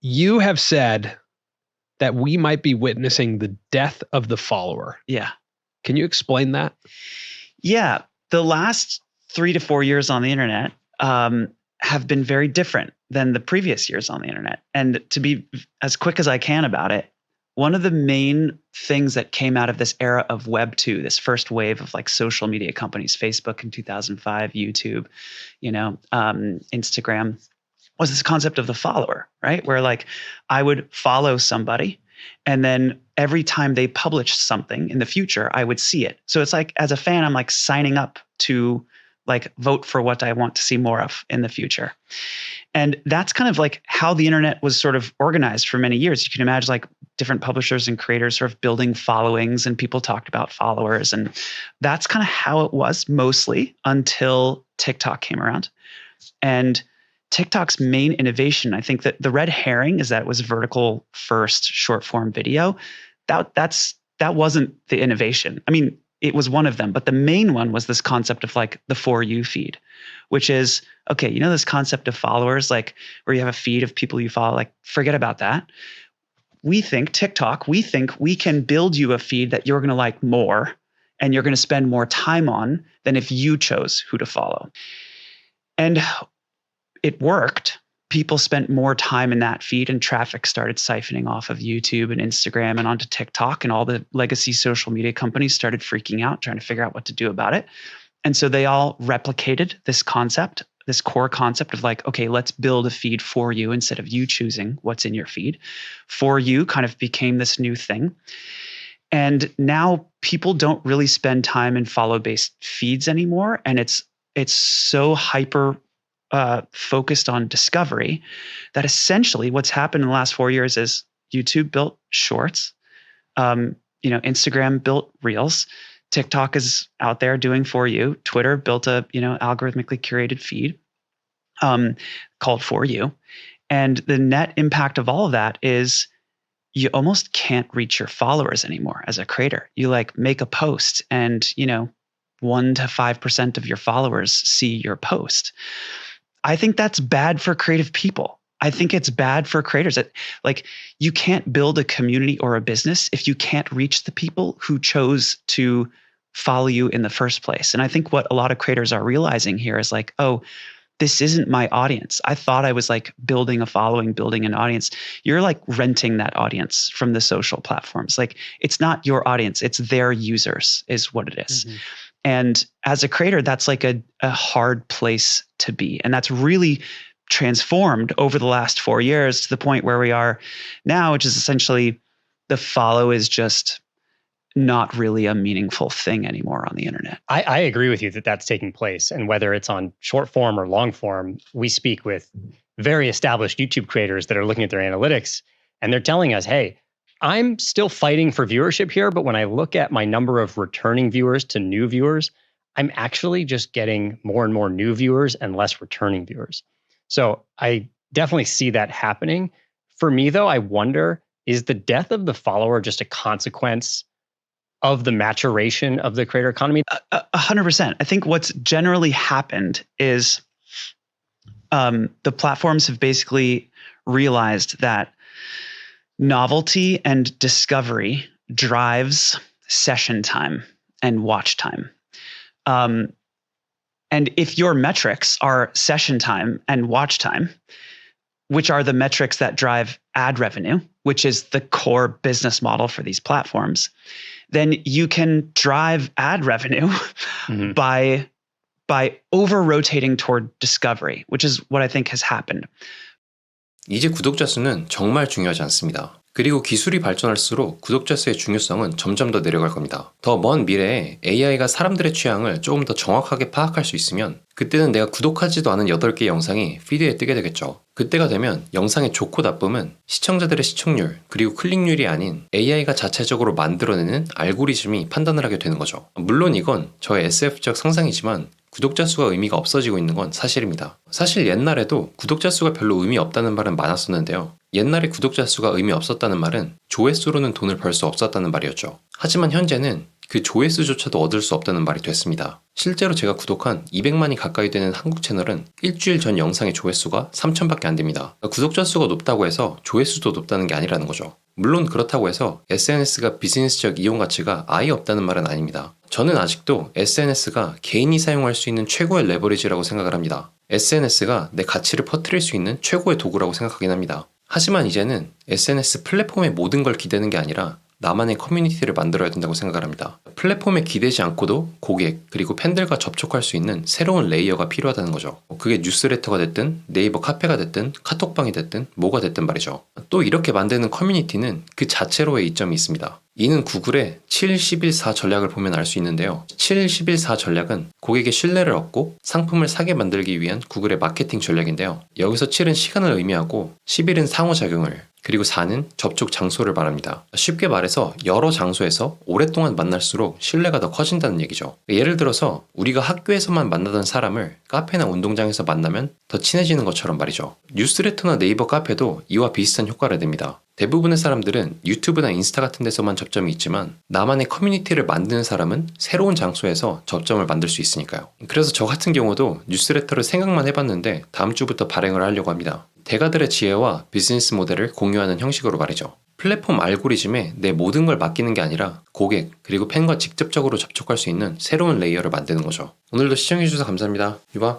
you have said that we might be witnessing the death of the follower. Yeah. Can you explain that? Yeah. The last 3 to 4 years on the internet have been very different than the previous years on the internet. And to be as quick as I can about it, one of the main things that came out of this era of Web 2, this first wave of like social media companies, Facebook in 2005, YouTube, Instagram, was this concept of the follower, right? Where like I would follow somebody and then every time they published something in the future, I would see it. So it's like as a fan, I'm like signing up to like vote for what I want to see more of in the future. And that's kind of like how the internet was sort of organized for many years. You can imagine like different publishers and creators sort of building followings and people talked about followers. And that's kind of how it was mostly until TikTok came around. And TikTok's main innovation, I think that the red herring is that it was vertical first short form video. That wasn't the innovation. I mean, it was one of them, but the main one was this concept of like the For You feed, which is, okay, you know, this concept of followers, like where you have a feed of people you follow, like forget about that. We think we can build you a feed that you're going to like more and you're going to spend more time on than if you chose who to follow. And it worked. People spent more time in that feed and traffic started siphoning off of YouTube and Instagram and onto TikTok, and all the legacy social media companies started freaking out, trying to figure out what to do about it. And so they all replicated this concept, this core concept of like, okay, let's build a feed for you instead of you choosing what's in your feed. For You kind of became this new thing. And now people don't really spend time in follow-based feeds anymore. And it's so hyper focused on discovery that essentially what's happened in the last 4 years is YouTube built shorts, Instagram built reels, TikTok is out there doing For You, Twitter built a algorithmically curated feed called For You, and the net impact of all of that is you almost can't reach your followers anymore as a creator. You like make a post and 1 to 5% of your followers see your post. I think that's bad for creative people. I think it's bad for creators. Like you can't build a community or a business if you can't reach the people who chose to follow you in the first place. And I think what a lot of creators are realizing here is like, oh, this isn't my audience. I thought I was like building a following, building an audience. You're like renting that audience from the social platforms. Like it's not your audience, it's their users is what it is. Mm-hmm. And as a creator, that's like a hard place to be. And that's really transformed over the last 4 years to the point where we are now, which is essentially the follow is just not really a meaningful thing anymore on the internet. I agree with you that that's taking place. And whether it's on short form or long form, we speak with very established YouTube creators that are looking at their analytics and they're telling us, hey, I'm still fighting for viewership here, but when I look at my number of returning viewers to new viewers, I'm actually just getting more and more new viewers and less returning viewers. So I definitely see that happening. For me, though, I wonder, is the death of the follower just a consequence of the maturation of the creator economy? 100%. I think what's generally happened is the platforms have basically realized that novelty and discovery drives session time and watch time. And if your metrics are session time and watch time, which are the metrics that drive ad revenue, which is the core business model for these platforms, then you can drive ad revenue mm-hmm. by over-rotating toward discovery, which is what I think has happened. 이제 구독자 수는 정말 중요하지 않습니다. 그리고 기술이 발전할수록 구독자 수의 중요성은 점점 더 내려갈 겁니다. 더 먼 미래에 AI가 사람들의 취향을 조금 더 정확하게 파악할 수 있으면 그때는 내가 구독하지도 않은 8개의 영상이 피드에 뜨게 되겠죠. 그때가 되면 영상의 좋고 나쁨은 시청자들의 시청률 그리고 클릭률이 아닌 AI가 자체적으로 만들어내는 알고리즘이 판단을 하게 되는 거죠. 물론 이건 저의 SF적 상상이지만 구독자 수가 의미가 없어지고 있는 건 사실입니다. 사실 옛날에도 구독자 수가 별로 의미 없다는 말은 많았었는데요. 옛날에 구독자 수가 의미 없었다는 말은 조회수로는 돈을 벌 수 없었다는 말이었죠. 하지만 현재는 그 조회수조차도 얻을 수 없다는 말이 됐습니다. 실제로 제가 구독한 200만이 가까이 되는 한국 채널은 일주일 전 영상의 조회수가 3,000밖에 안 됩니다. 구독자 수가 높다고 해서 조회수도 높다는 게 아니라는 거죠. 물론 그렇다고 해서 SNS가 비즈니스적 이용 가치가 아예 없다는 말은 아닙니다. 저는 아직도 SNS가 개인이 사용할 수 있는 최고의 레버리지라고 생각을 합니다. SNS가 내 가치를 퍼뜨릴 수 있는 최고의 도구라고 생각하긴 합니다. 하지만 이제는 SNS 플랫폼의 모든 걸 기대는 게 아니라 나만의 커뮤니티를 만들어야 된다고 생각을 합니다. 플랫폼에 기대지 않고도 고객 그리고 팬들과 접촉할 수 있는 새로운 레이어가 필요하다는 거죠. 그게 뉴스레터가 됐든 네이버 카페가 됐든 카톡방이 됐든 뭐가 됐든 말이죠. 또 이렇게 만드는 커뮤니티는 그 자체로의 이점이 있습니다. 이는 구글의 7-11-4 전략을 보면 알 수 있는데요. 7-11-4 전략은 고객의 신뢰를 얻고 상품을 사게 만들기 위한 구글의 마케팅 전략인데요. 여기서 7은 시간을 의미하고 11은 상호작용을, 그리고 4는 접촉 장소를 말합니다. 쉽게 말해서 여러 장소에서 오랫동안 만날수록 신뢰가 더 커진다는 얘기죠. 예를 들어서 우리가 학교에서만 만나던 사람을 카페나 운동장에서 만나면 더 친해지는 것처럼 말이죠. 뉴스레터나 네이버 카페도 이와 비슷한 효과를 냅니다. 대부분의 사람들은 유튜브나 인스타 같은 데서만 접점이 있지만 나만의 커뮤니티를 만드는 사람은 새로운 장소에서 접점을 만들 수 있으니까요. 그래서 저 같은 경우도 뉴스레터를 생각만 해봤는데 다음 주부터 발행을 하려고 합니다. 대가들의 지혜와 비즈니스 모델을 공유하는 형식으로 말이죠. 플랫폼 알고리즘에 내 모든 걸 맡기는 게 아니라 고객 그리고 팬과 직접적으로 접촉할 수 있는 새로운 레이어를 만드는 거죠. 오늘도 시청해주셔서 감사합니다. 유바.